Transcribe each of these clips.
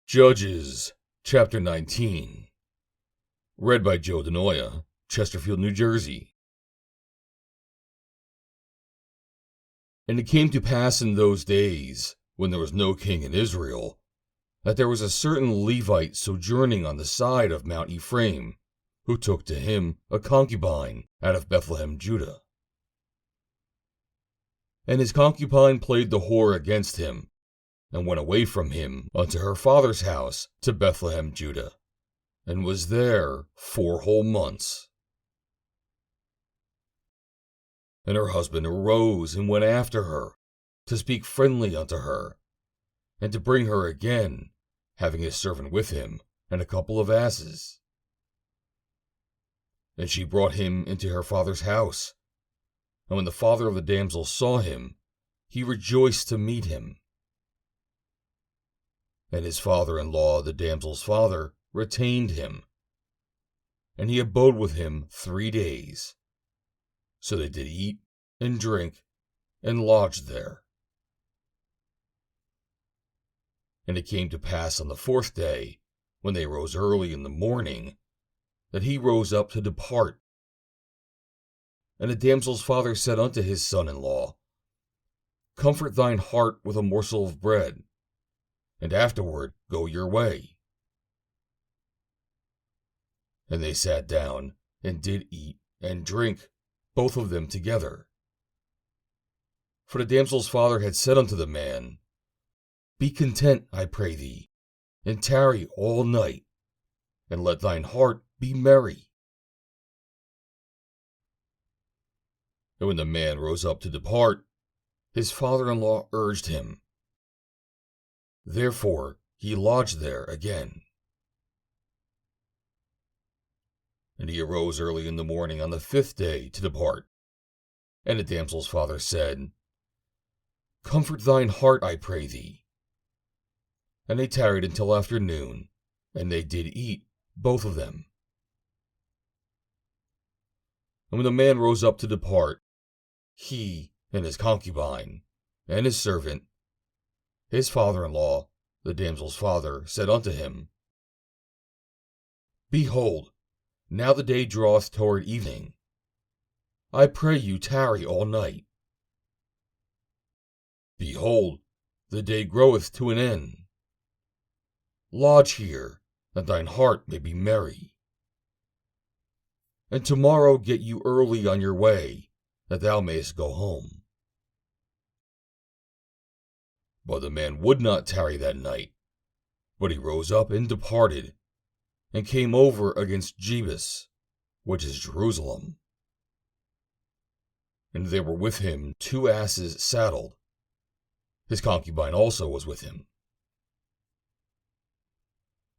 Judges, chapter 19. Read by Joe DeNoia, Chesterfield, New Jersey. And it came to pass in those days, when there was no king in Israel, that there was a certain Levite sojourning on the side of Mount Ephraim, who took to him a concubine out of Bethlehemjudah. And his concubine played the whore against him, and went away from him unto her father's house to Bethlehemjudah, and was there 4 whole months. And her husband arose and went after her, to speak friendly unto her, and to bring her again, having his servant with him, and a couple of asses. And she brought him into her father's house, and when the father of the damsel saw him, he rejoiced to meet him. And his father-in-law, the damsel's father, retained him, and he abode with him 3 days. So they did eat and drink and lodged there. And it came to pass on the 4th day, when they rose early in the morning, that he rose up to depart. And the damsel's father said unto his son-in-law, Comfort thine heart with a morsel of bread, and afterward go your way. And they sat down, and did eat and drink, both of them together. For the damsel's father had said unto the man, Be content, I pray thee, and tarry all night, and let thine heart be merry. And when the man rose up to depart, his father-in-law urged him. Therefore he lodged there again. And he arose early in the morning on the 5th day to depart. And the damsel's father said, Comfort thine heart, I pray thee. And they tarried until afternoon, and they did eat, both of them. And when the man rose up to depart, he and his concubine, and his servant, his father-in-law, the damsel's father, said unto him, Behold, now the day draweth toward evening. I pray you tarry all night. Behold, the day groweth to an end. Lodge here, that thine heart may be merry. And tomorrow get you early on your way, that thou mayest go home. But the man would not tarry that night, but he rose up and departed, and came over against Jebus, which is Jerusalem. And there were with him 2 asses saddled. His concubine also was with him.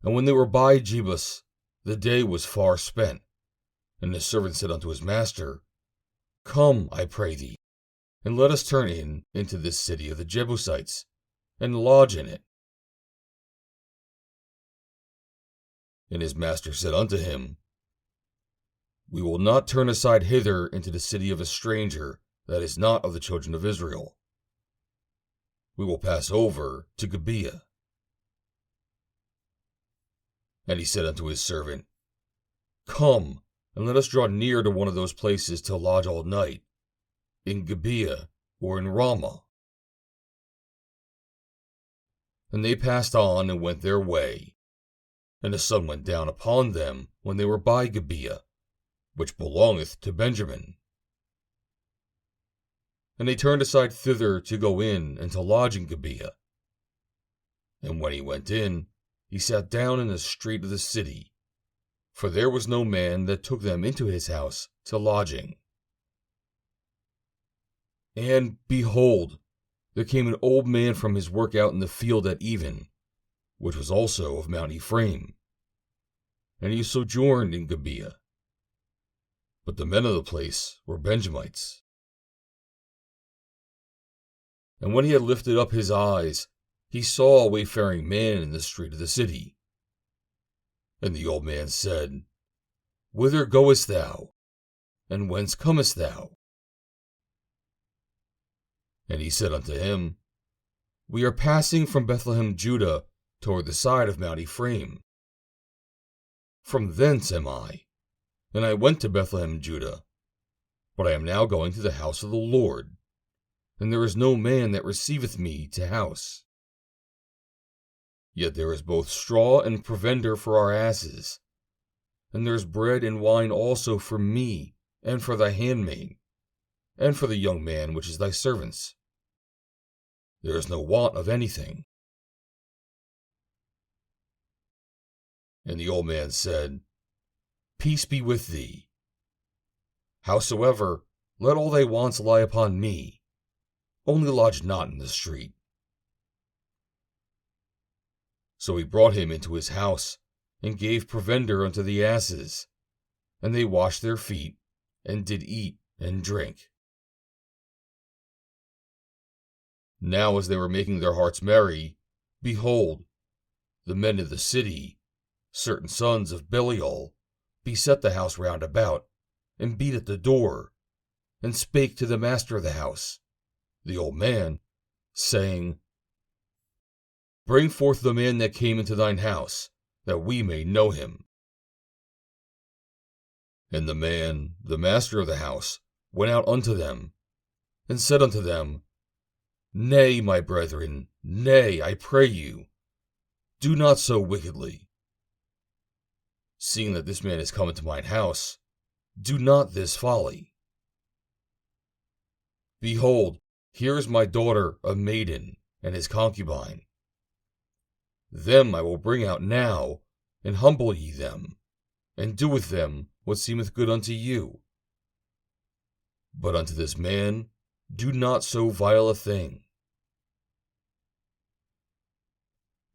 And when they were by Jebus, the day was far spent, and the servant said unto his master, Come, I pray thee, and let us turn into this city of the Jebusites, and lodge in it. And his master said unto him, We will not turn aside hither into the city of a stranger that is not of the children of Israel. We will pass over to Gibeah. And he said unto his servant, Come, and let us draw near to one of those places to lodge all night, in Gibeah or in Ramah. And they passed on and went their way, and the sun went down upon them when they were by Gibeah, which belongeth to Benjamin. And they turned aside thither to go in and to lodge in Gibeah. And when he went in, he sat down in the street of the city, for there was no man that took them into his house to lodging. And behold, there came an old man from his work out in the field at even, which was also of Mount Ephraim, and he sojourned in Gibeah. But the men of the place were Benjamites. And when he had lifted up his eyes, he saw a wayfaring man in the street of the city. And the old man said, Whither goest thou? And whence comest thou? And he said unto him, We are passing from Bethlehemjudah toward the side of Mount Ephraim. From thence am I, and I went to Bethlehemjudah, but I am now going to the house of the Lord, and there is no man that receiveth me to house. Yet there is both straw and provender for our asses, and there is bread and wine also for me, and for thy handmaid, and for the young man which is thy servants. There is no want of anything. And the old man said, Peace be with thee. Howsoever, let all thy wants lie upon me, only lodge not in the street. So he brought him into his house, and gave provender unto the asses, and they washed their feet, and did eat and drink. Now as they were making their hearts merry, behold, the men of the city, certain sons of Belial, beset the house round about, and beat at the door, and spake to the master of the house, the old man, saying, Bring forth the man that came into thine house, that we may know him. And the man, the master of the house, went out unto them, and said unto them, Nay, my brethren, nay, I pray you, do not so wickedly. Seeing that this man is come into mine house, do not this folly. Behold, here is my daughter a maiden, and his concubine. Them I will bring out now, and humble ye them, and do with them what seemeth good unto you. But unto this man do not so vile a thing.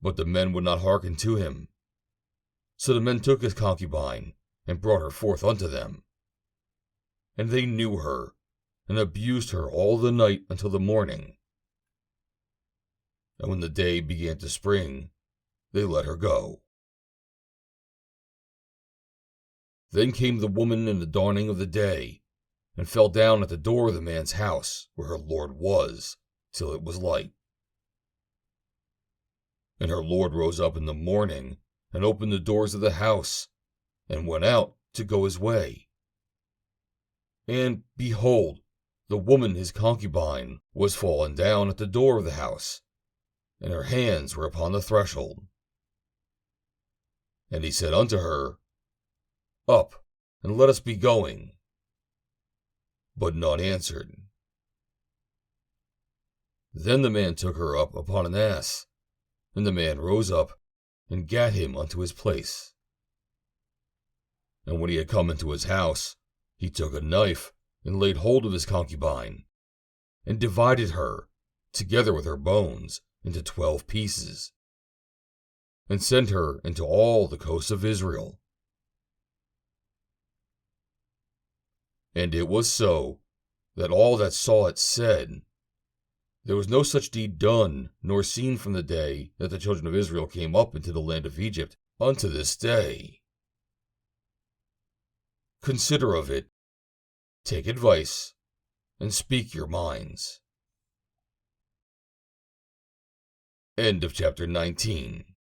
But the men would not hearken to him. So the men took his concubine, and brought her forth unto them. And they knew her, and abused her all the night until the morning. And when the day began to spring, they let her go. Then came the woman in the dawning of the day, and fell down at the door of the man's house, where her lord was, till it was light. And her lord rose up in the morning, and opened the doors of the house, and went out to go his way. And, behold, the woman his concubine was fallen down at the door of the house, and her hands were upon the threshold. And he said unto her, Up, and let us be going. But none answered. Then the man took her up upon an ass, and the man rose up, and gat him unto his place. And when he had come into his house, he took a knife, and laid hold of his concubine, and divided her, together with her bones, into 12 pieces, and sent her into all the coasts of Israel. And it was so, that all that saw it said, There was no such deed done nor seen from the day that the children of Israel came up into the land of Egypt unto this day. Consider of it, take advice, and speak your minds. End of chapter 19.